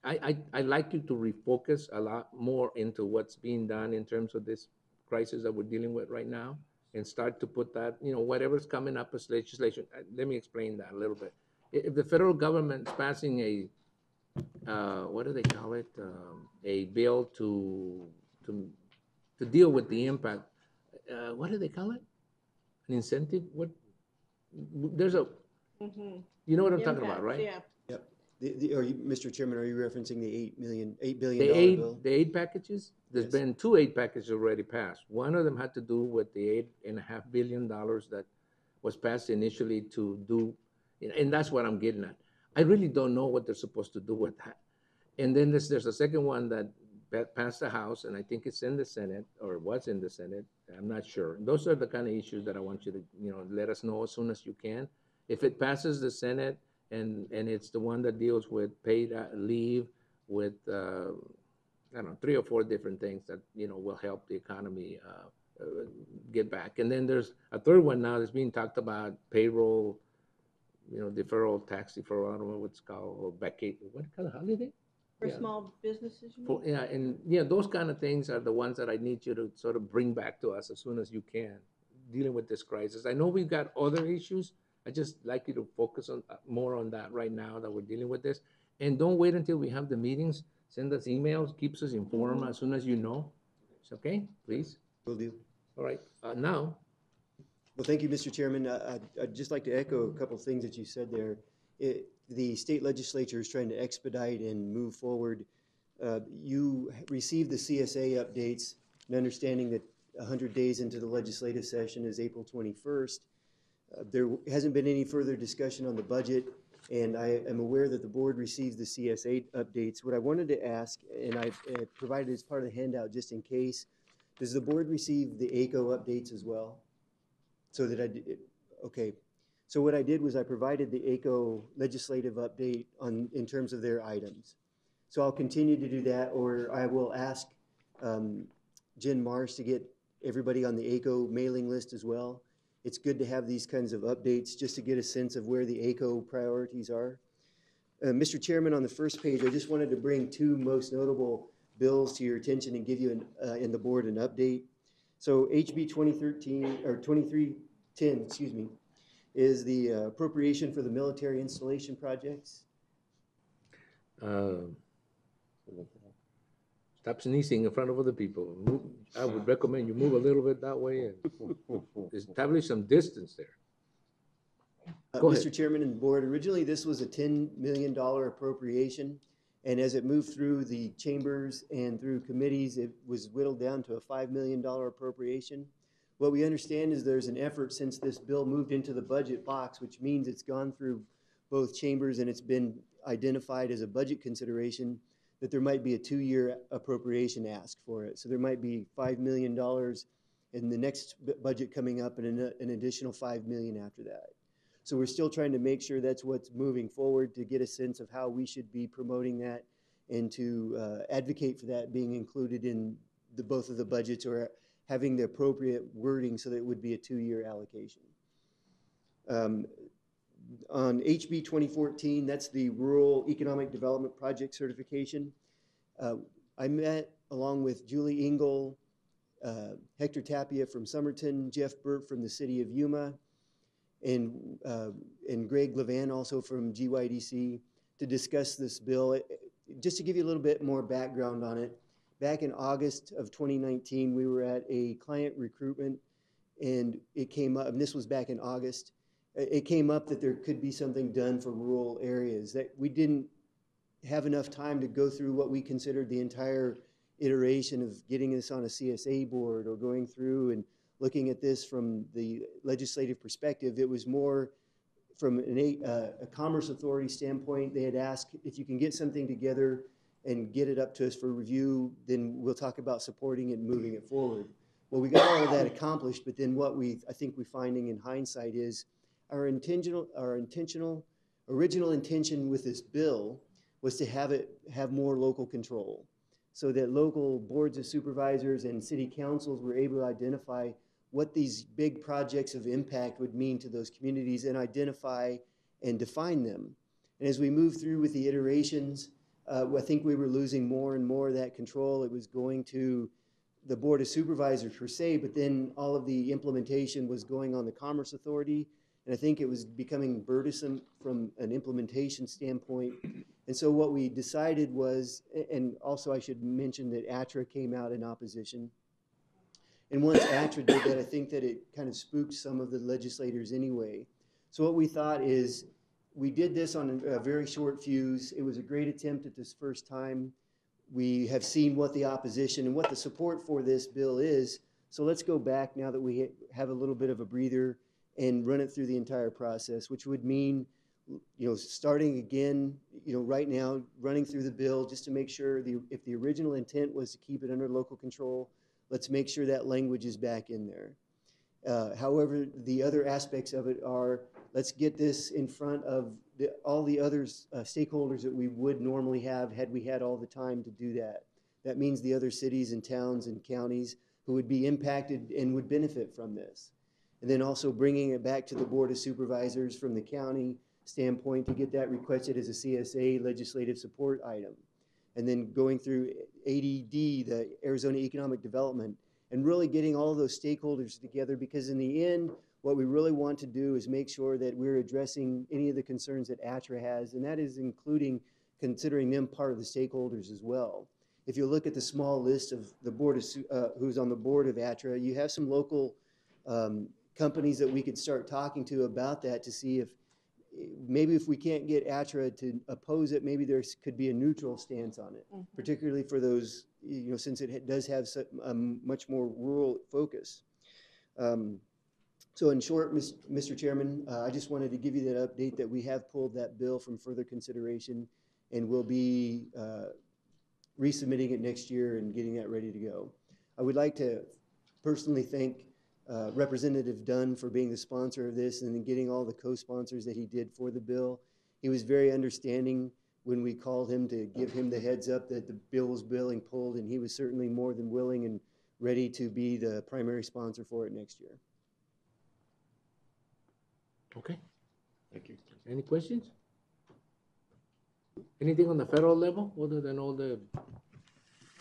I like you to refocus a lot more into what's being done in terms of this crisis that we're dealing with right now, and start to put that, whatever's coming up as legislation. Let me explain that a little bit. If the federal government is passing a, what do they call it? A bill to deal with the impact. What do they call it? An incentive? What? There's a, Mhm. you know what I'm talking about, Impacts, right? Yeah. Mr. Chairman, are you referencing the $8 billion The aid, bill? the aid packages, there's Yes. been 2 aid packages already passed. One of them had to do with the $8.5 billion that was passed initially to do, and that's what I'm getting at. I really don't know what they're supposed to do with that. And then there's a second one that passed the House, and I think it's in the Senate, or was in the Senate. I'm not sure. Those are the kind of issues that I want you to, let us know as soon as you can. If it passes the Senate, and it's the one that deals with paid leave, with, I don't know, 3 or 4 different things that, will help the economy get back. And then there's a third one now that's being talked about, payroll, deferral, tax deferral, I don't know what it's called, or vacate, what kind of holiday? For Yeah. small businesses, you mean? Yeah, and those kind of things are the ones that I need you to sort of bring back to us as soon as you can, dealing with this crisis. I know we've got other issues. I just like you to focus on more on that right now that we're dealing with this. And don't wait until we have the meetings. Send us emails, keeps us informed as soon as you know. It's okay, please. Will do. All right, now, Well, thank you, Mr. Chairman. I'd just like to echo a couple of things that you said there. The state legislature is trying to expedite and move forward. You received the CSA updates, and understanding that 100 days into the legislative session is April 21st. There hasn't been any further discussion on the budget, and I am aware that the board receives the CSA updates. What I wanted to ask, and I've provided as part of the handout just in case, does the board receive the ACO updates as well? So that okay. So what I did was I provided the ACO legislative update in terms of their items. So I'll continue to do that, or I will ask Jen Marsh to get everybody on the ACO mailing list as well. It's good to have these kinds of updates just to get a sense of where the ACO priorities are. Mr. Chairman, on the first page, I just wanted to bring 2 most notable bills to your attention and give you and the board an update. So HB 2013 or 2310, excuse me, is the appropriation for the military installation projects. Stop sneezing in front of other people. I would recommend you move a little bit that way and establish some distance there. Go ahead. Mr. Chairman and board, originally this was a $10 million appropriation, and as it moved through the chambers and through committees, it was whittled down to a $5 million appropriation. What we understand is there's an effort since this bill moved into the budget box, which means it's gone through both chambers and it's been identified as a budget consideration, that there might be a 2-year appropriation ask for it. So there might be $5 million in the next budget coming up and an additional $5 million after that. So we're still trying to make sure that's what's moving forward, to get a sense of how we should be promoting that and to advocate for that being included in both of the budgets, or having the appropriate wording so that it would be a 2-year allocation. On HB 2014, that's the Rural Economic Development Project Certification. I met along with Julie Engel, Hector Tapia from Somerton, Jeff Burt from the city of Yuma, and Greg Levan also from GYDC to discuss this bill. Just to give you a little bit more background on it, back in August of 2019, we were at a client recruitment, and it came up, and this was back in August, it came up that there could be something done for rural areas, that we didn't have enough time to go through what we considered the entire iteration of getting this on a CSA board or going through and looking at this from the legislative perspective. It was more from a Commerce Authority standpoint. They had asked if you can get something together and get it up to us for review, then we'll talk about supporting it and moving it forward. Well, we got all of that accomplished, but then what I think we're finding in hindsight is our original intention with this bill was to have more local control, so that local boards of supervisors and city councils were able to identify what these big projects of impact would mean to those communities and identify and define them. And as we moved through with the iterations, I think we were losing more and more of that control. It was going to the board of supervisors per se, but then all of the implementation was going on the Commerce Authority. And I think it was becoming burdensome from an implementation standpoint. And so what we decided was, and also I should mention that ATRA came out in opposition. And once ATRA did that, I think that it kind of spooked some of the legislators anyway. So what we thought is, we did this on a very short fuse. It was a great attempt at this first time. We have seen what the opposition and what the support for this bill is. So let's go back now that we have a little bit of a breather and run it through the entire process, which would mean, starting again, right now, running through the bill just to make sure if the original intent was to keep it under local control, let's make sure that language is back in there. However, the other aspects of it are, let's get this in front of all the other stakeholders that we would normally have had we had all the time to do that. That means the other cities and towns and counties who would be impacted and would benefit from this. And then also bringing it back to the Board of Supervisors from the county standpoint to get that requested as a CSA legislative support item. And then going through ADD, the Arizona Economic Development, and really getting all of those stakeholders together, because in the end, what we really want to do is make sure that we're addressing any of the concerns that ATRA has, and that is including considering them part of the stakeholders as well. If you look at the small list of the board of, who's on the board of ATRA, you have some local companies that we could start talking to about that to see if maybe if we can't get ATRA to oppose it, maybe there could be a neutral stance on it, particularly for those, you know, since it does have a much more rural focus. So in short, Mr. Chairman, I just wanted to give you that update that we have pulled that bill from further consideration and will be resubmitting it next year and getting that ready to go. I would like to personally thank Representative Dunn for being the sponsor of this and then getting all the co-sponsors that he did for the bill. He was very understanding when we called him to give him the heads up that the bill was being pulled, and he was certainly more than willing and ready to be the primary sponsor for it next year. Okay. Thank you. Any questions? Anything on the federal level other than all the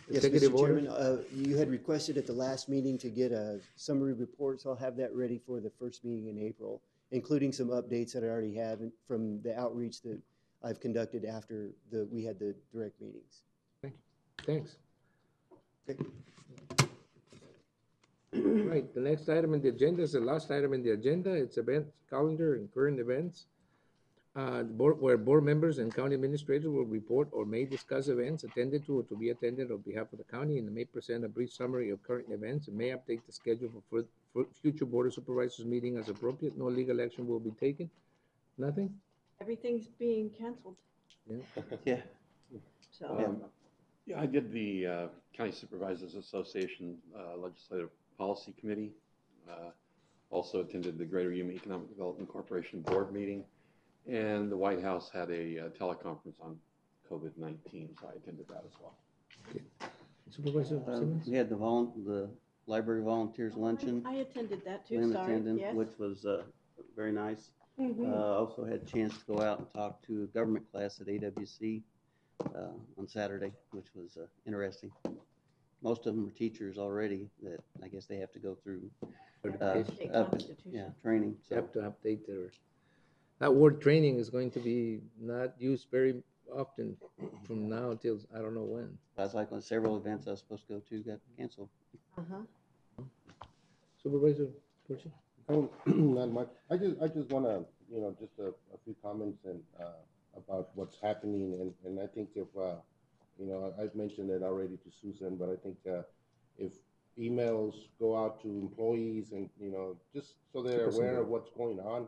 Yes, executive Mr. orders? Chairman, you had requested at the last meeting to get a summary report, so I'll have that ready for the first meeting in April, including some updates that I already have from the outreach that I've conducted after we had the direct meetings. Thank you. Thanks. Okay. Right, the next item in the agenda is the last item in the agenda. It's event calendar and current events. Where board members and county administrators will report or may discuss events attended to or to be attended on behalf of the county, and may present a brief summary of current events and may update the schedule for future board of supervisors meeting as appropriate. No legal action will be taken. Nothing? Everything's being canceled, Yeah. so. Yeah, I did the County Supervisors Association Legislative Policy Committee. Also attended the Greater Yuma Economic Development Corporation Board meeting. And the White House had a teleconference on COVID-19, so I attended that as well. Okay. Supervisor Simmons? We had the library volunteers luncheon. I attended that too, Lynn sorry, attended, yes. which was very nice. Mhm. Also had a chance to go out and talk to a government class at AWC on Saturday, which was interesting. Most of them are teachers already that I guess they have to go through Certification. Constitution. training. They So have to update their, that word training is going to be not used very often from now until I don't know when. that's like when several events I was supposed to go to got canceled. Uh-huh. Supervisor Purcell? Not much. I just want to, just a few comments and about what's happening, and I think if I've mentioned it already to Susan, but I think if emails go out to employees and just so they're aware of what's going on,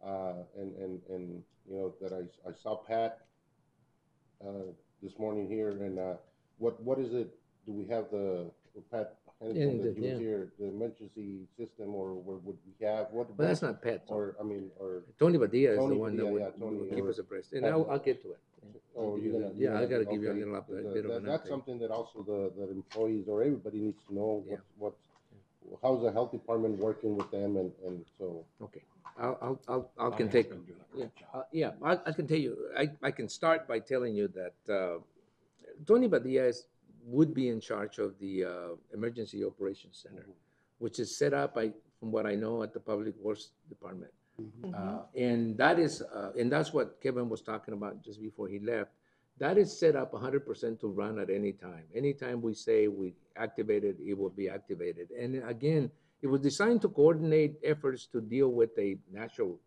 and that I saw Pat this morning here, and what is it? Do we have the Pat? Henderson that he was here, the emergency system, or what would we have? But that's not Pat. Or Tony Badia is Tony the one that Badia, would Tony, keep or us abreast. And Pat. I'll get to it. I I gotta give you a little bit of an That's update. something that also the employees or everybody needs to know. Yeah. How's the health department working with them, and so. Okay, I can take, yeah, I can tell you, I can start by telling you that Tony Badia would be in charge of the Emergency Operations Center, which is set up from what I know, at the Public Works Department. And that's what Kevin was talking about just before he left. That is set up 100% to run at any time. Anytime we say we activate it, it will be activated. And again, it was designed to coordinate efforts to deal with a natural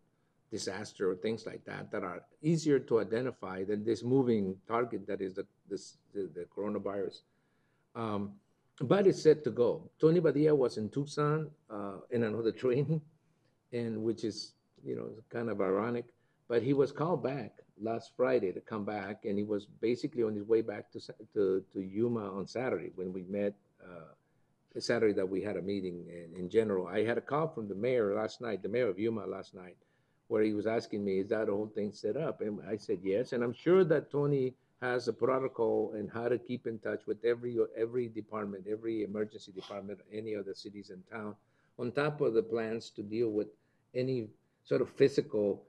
disaster or things like that are easier to identify than this moving target that is the coronavirus. But it's set to go. Tony Badia was in Tucson in another training, and which is kind of ironic. But he was called back last Friday to come back, and he was basically on his way back to Yuma on Saturday when we met. Saturday that we had a meeting in general. I had a call from the mayor last night, the mayor of Yuma last night, where he was asking me, is that whole thing set up? And I said, yes. And I'm sure that Tony has a protocol and how to keep in touch with every department, every emergency department, any of the cities in town, on top of the plans to deal with any sort of physical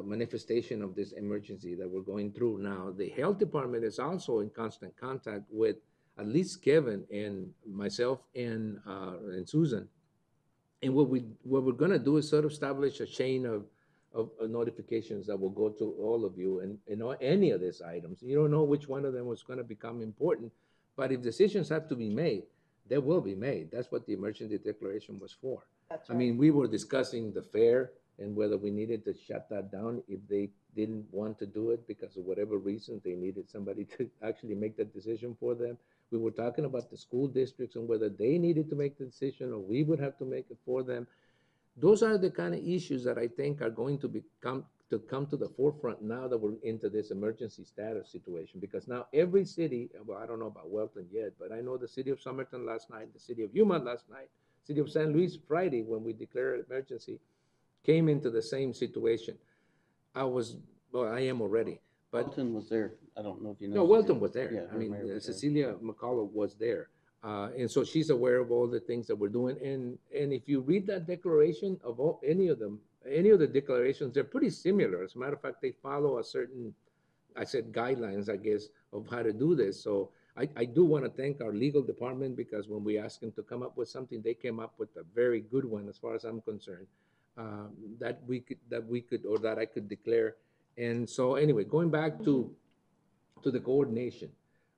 manifestation of this emergency that we're going through now. The health department is also in constant contact with at least Kevin and myself and Susan. And what we're going to do is sort of establish a chain of notifications that will go to all of you and any of these items. You don't know which one of them was going to become important, but if decisions have to be made, they will be made. That's what the emergency declaration was for. That's I right. mean, we were discussing the fair and whether we needed to shut that down if they didn't want to do it because of whatever reason they needed somebody to actually make that decision for them. We were talking about the school districts and whether they needed to make the decision or we would have to make it for them. Those are the kind of issues that I think are going to come to the forefront now that we're into this emergency status situation. Because now every city, well, I don't know about Welton yet, but I know the city of Somerton last night, the city of Yuma last night, city of San Luis Friday when we declared emergency, came into the same situation. I am already, but Welton was there. I don't know if you know. no, Welton was there. Yeah, I her mean, mayor was there. Cecilia McCullough was there. And so she's aware of all the things that we're doing. And if you read that declaration of any of them, any of the declarations, they're pretty similar. As a matter of fact, they follow a certain, I said guidelines, I guess, of how to do this. So I do want to thank our legal department because when we asked them to come up with something, they came up with a very good one as far as I'm concerned, that I could declare. And so anyway, going back to the coordination,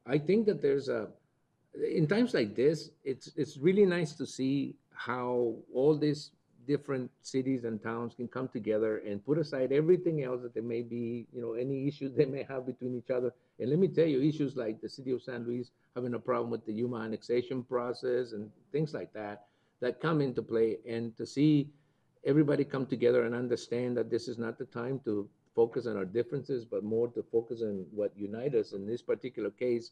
I think that in times like this, it's really nice to see how all these different cities and towns can come together and put aside everything else that there may be, any issues they may have between each other. And let me tell you, issues like the city of San Luis having a problem with the Yuma annexation process and things like that come into play. And to see everybody come together and understand that this is not the time to focus on our differences, but more to focus on what unites us. In this particular case,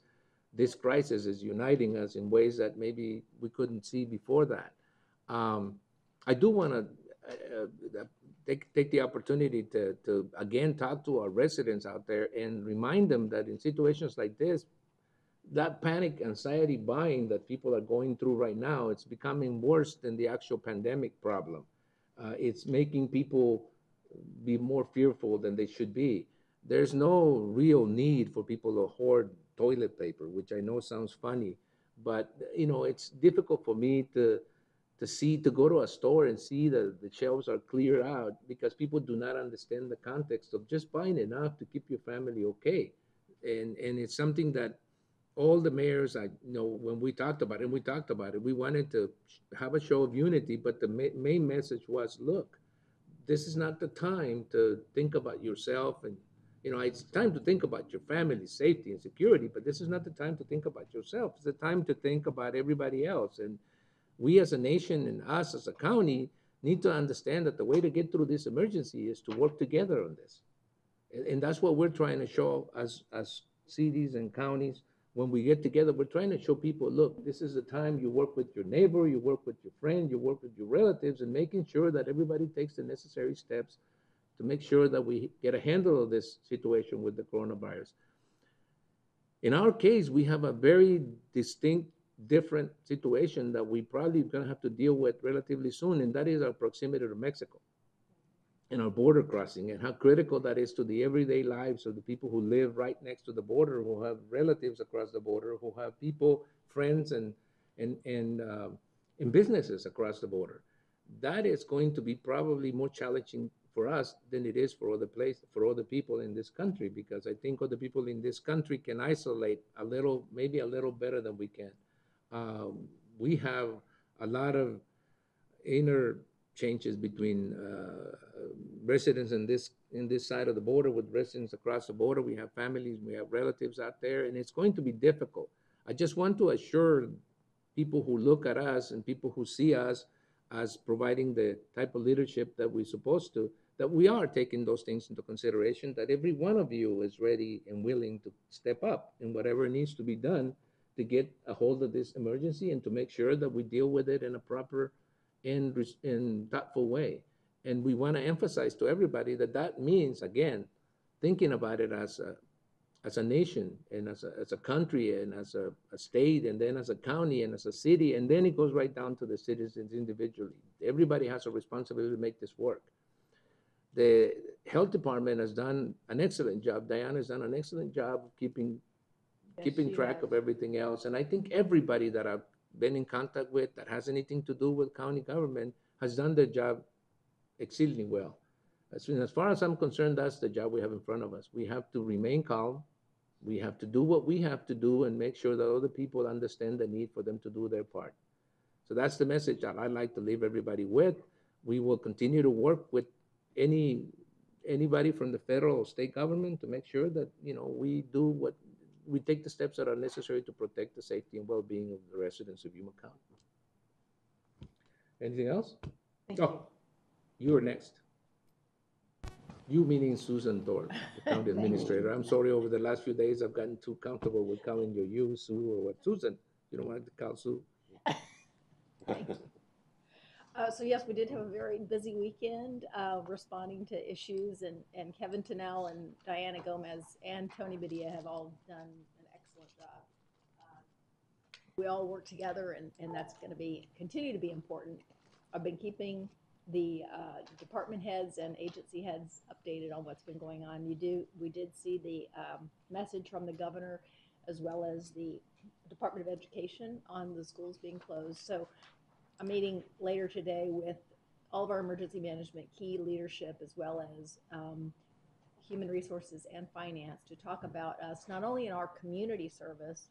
this crisis is uniting us in ways that maybe we couldn't see before that. I do want to take the opportunity to again talk to our residents out there and remind them that in situations like this, that panic, anxiety buying that people are going through right now, it's becoming worse than the actual pandemic problem. It's making people be more fearful than they should be. There's no real need for people to hoard toilet paper, which I know sounds funny, but it's difficult for me to go to a store and see that the shelves are cleared out because people do not understand the context of just buying enough to keep your family okay. And it's something that all the mayors, when we talked about it, we wanted to have a show of unity, but the main message was, look, this is not the time to think about yourself and it's time to think about your family's safety and security, but this is not the time to think about yourself. It's the time to think about everybody else. And we as a nation and us as a county need to understand that the way to get through this emergency is to work together on this. And that's what we're trying to show as cities and counties. When we get together, we're trying to show people, look, this is the time you work with your neighbor, you work with your friend, you work with your relatives, and making sure that everybody takes the necessary steps to make sure that we get a handle of this situation with the coronavirus. In our case, we have a very distinct, different situation that we probably going to have to deal with relatively soon, and that is our proximity to Mexico and our border crossing and how critical that is to the everyday lives of the people who live right next to the border, who have relatives across the border, who have people, friends, and businesses across the border. That is going to be probably more challenging for us than it is for other people in this country, because I think other people in this country can isolate a little, maybe a little better than we can. We have a lot of inner changes between residents in this side of the border with residents across the border. We have families, we have relatives out there, and it's going to be difficult. I just want to assure people who look at us and people who see us as providing the type of leadership that we're supposed to, that we are taking those things into consideration, that every one of you is ready and willing to step up in whatever needs to be done to get a hold of this emergency and to make sure that we deal with it in a proper and thoughtful way. And we want to emphasize to everybody that that means, again, thinking about it as a nation and as a country and as a state and then as a county and as a city, and then it goes right down to the citizens individually. Everybody has a responsibility to make this work. The health department has done an excellent job. Diana has done an excellent job of keeping she track has. of everything else. And I think everybody that I've been in contact with that has anything to do with county government has done their job exceedingly well. As far as I'm concerned, that's the job we have in front of us. We have to remain calm. We have to do what we have to do and make sure that other people understand the need for them to do their part. So that's the message that I'd like to leave everybody with. We will continue to work with anybody from the federal or state government to make sure that, we take the steps that are necessary to protect the safety and well-being of the residents of Yuma County. Anything else? Thank you. Oh, you are next. You meaning Susan Thorpe, the county administrator. I'm sorry, over the last few days, I've gotten too comfortable with calling you, Sue, or what, Susan. You don't want to call Sue? So yes, we did have a very busy weekend responding to issues, and Kevin Tennell and Diana Gomez and Tony Badia have all done an excellent job. We all work together, and that's going to continue to be important. I've been keeping the department heads and agency heads updated on what's been going on. We did see the message from the governor as well as the Department of Education on the schools being closed. So I'm meeting later today with all of our emergency management key leadership as well as human resources and finance to talk about us not only in our community service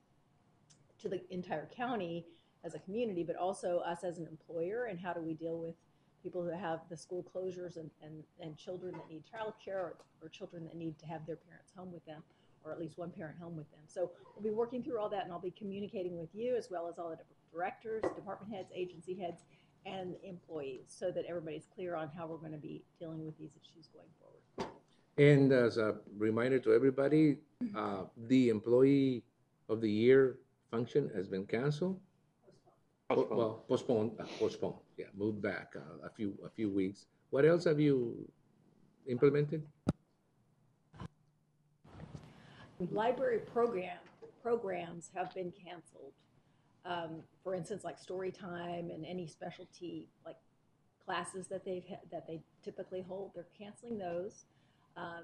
to the entire county as a community, but also us as an employer, and how do we deal with people who have the school closures and children that need childcare, or children that need to have their parents home with them, or at least one parent home with them. So we'll be working through all that, and I'll be communicating with you as well as all the directors, department heads, agency heads, and employees, so that everybody's clear on how we're going to be dealing with these issues going forward. And as a reminder to everybody, the Employee of the Year function has been canceled. Well, postponed, yeah, moved back a few weeks. What else have you implemented? Library programs have been canceled. For instance, like story time and any specialty like classes that they typically hold, they're canceling those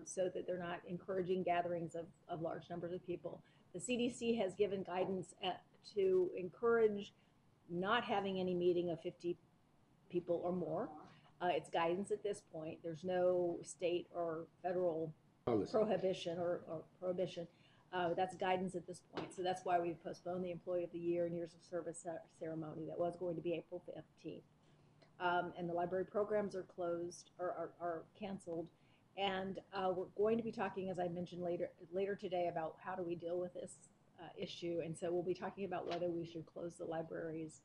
so that they're not encouraging gatherings of large numbers of people. The CDC has given guidance to encourage not having any meeting of 50 people or more. It's guidance at this point. There's no state or federal prohibition or prohibition. That's guidance at this point. So that's why we've postponed the Employee of the Year and Years of Service ceremony that was going to be April 15th. And the library programs are closed or are canceled. And we're going to be talking, as I mentioned later today, about how do we deal with this issue. And so we'll be talking about whether we should close the libraries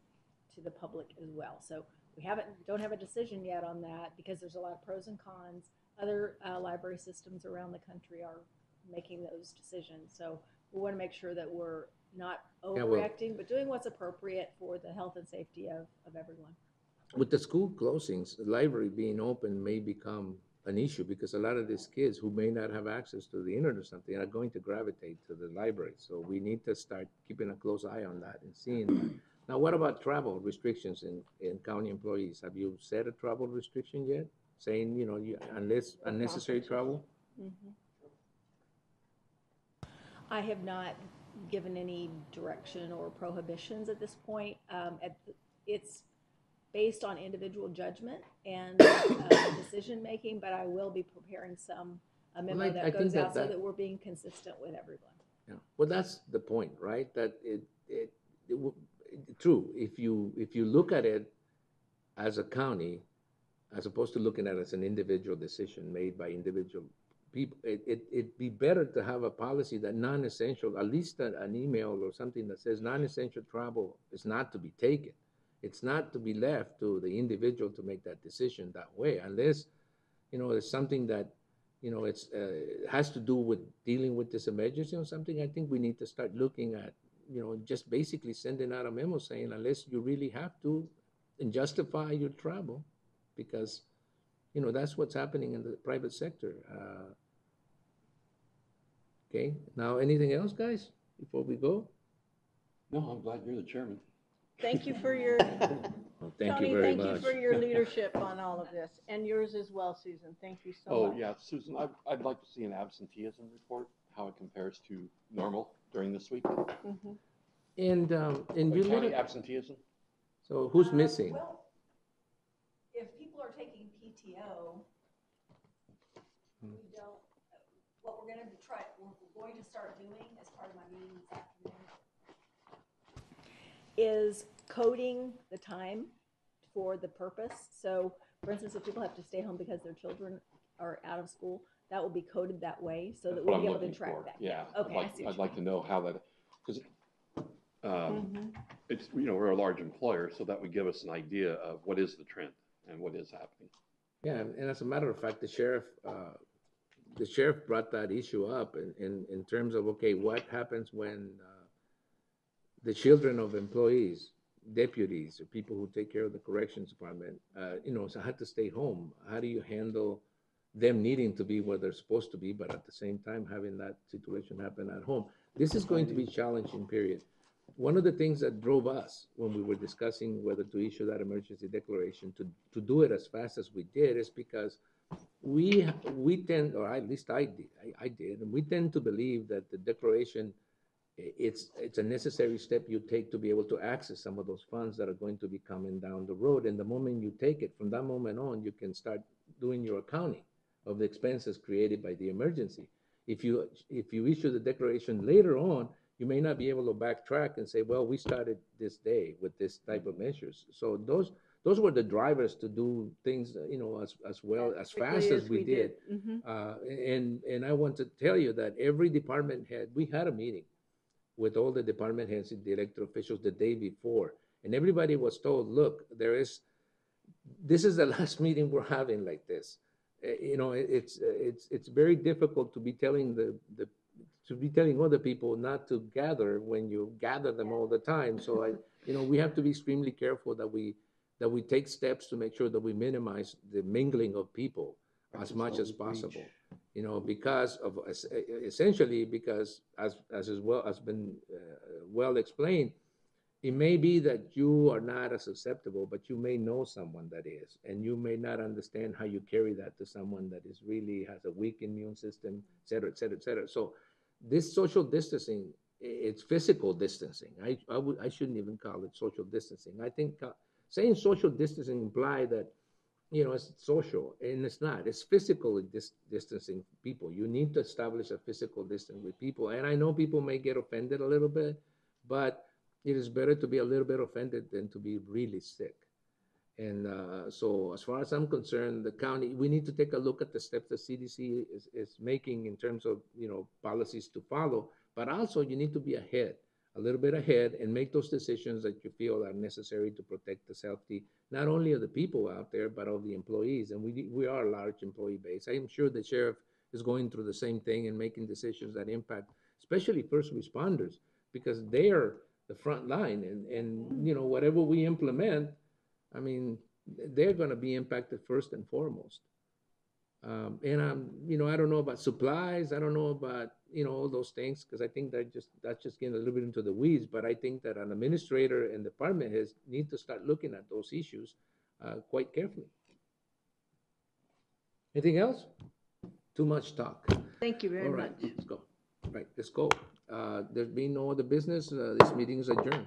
to the public as well. So we don't have a decision yet on that because there's a lot of pros and cons. Other library systems around the country are making those decisions. So we want to make sure that we're not overreacting, but doing what's appropriate for the health and safety of everyone. With the school closings, the library being open may become an issue because a lot of these kids who may not have access to the internet or something are going to gravitate to the library. So we need to start keeping a close eye on that and seeing that. Now, what about travel restrictions in county employees? Have you set a travel restriction yet? Saying, unless unnecessary travel? Mm-hmm. I have not given any direction or prohibitions at this point. It's based on individual judgment and decision making, but I will be preparing a memo that goes out so that we're being consistent with everyone. Yeah. Well, that's the point, right? That true. If you look at it as a county, as opposed to looking at it as an individual decision made by individual people, it'd be better to have a policy that non-essential, at least an email or something that says non-essential travel is not to be taken. It's not to be left to the individual to make that decision that way, unless, it's something that, has to do with dealing with this emergency or something. I think we need to start looking at, just basically sending out a memo saying, unless you really have to and justify your travel, because, that's what's happening in the private sector. Okay, now anything else, guys, before we go? No, I'm glad you're the chairman. Thank you for your, Well, thank you Tony, very thank you much. for your leadership on all of this, and yours as well, Susan. Thank you so Oh, much. yeah, Susan, I'd like to see an absenteeism report, how it compares to normal during this week. Mhm. And you County let absenteeism? so who's missing? Well, if people are taking PTO, we don't, what we're gonna try, we're going to start doing as part of my meeting this afternoon is coding the time for the purpose. So for instance, if people have to stay home because their children are out of school, that will be coded that way so that That's we'll what be I'm able to looking track for. that. Yeah. Okay, I see what I'd you like to know how that, because Mhm. it's, we're a large employer, so that would give us an idea of what is the trend and what is happening. Yeah, and as a matter of fact, the sheriff brought that issue up in terms of, okay, what happens when the children of employees, deputies, or people who take care of the corrections department, so had to stay home. How do you handle them needing to be where they're supposed to be, but at the same time having that situation happen at home? This is going to be challenging, period. One of the things that drove us when we were discussing whether to issue that emergency declaration to do it as fast as we did is because we tend, or at least I did, and we tend to believe that the declaration, it's a necessary step you take to be able to access some of those funds that are going to be coming down the road. And the moment you take it, from that moment on, you can start doing your accounting of the expenses created by the emergency. If you issue the declaration later on, you may not be able to backtrack and say, well, we started this day with this type of measures. So those were the drivers to do things, as well, as fast Quickly as we did. Mhm. And I want to tell you that every department head, we had a meeting with all the department heads and the elected officials the day before, and everybody was told, look, this is the last meeting we're having like this. It's very difficult to be telling other people not to gather when you gather them all the time. So we have to be extremely careful that we take steps to make sure that we minimize the mingling of people as much as possible. Because of essentially, because as well has been well explained, it may be that you are not as susceptible, but you may know someone that is, and you may not understand how you carry that to someone that is really has a weak immune system, et cetera, et cetera, et cetera. So this social distancing, it's physical distancing. I shouldn't even call it social distancing. I think saying social distancing implies that it's social, and it's not. It's physical distancing people. You need to establish a physical distance with people. And I know people may get offended a little bit, but it is better to be a little bit offended than to be really sick. And so as far as I'm concerned, the county, we need to take a look at the steps the CDC is making in terms of, policies to follow, but also you need to be a little bit ahead, and make those decisions that you feel are necessary to protect the safety, not only of the people out there, but of the employees. And we are a large employee base. I'm sure the sheriff is going through the same thing and making decisions that impact, especially first responders, because they're the front line. And whatever we implement, I mean, they're going to be impacted first and foremost. And I don't know about supplies. I don't know about, all those things, because I think that's just getting a little bit into the weeds. But I think that an administrator and department heads need to start looking at those issues quite carefully. Anything else? Too much talk. Thank you very All right, much. let's go. All right, let's go. There's been no other business. This meeting is adjourned.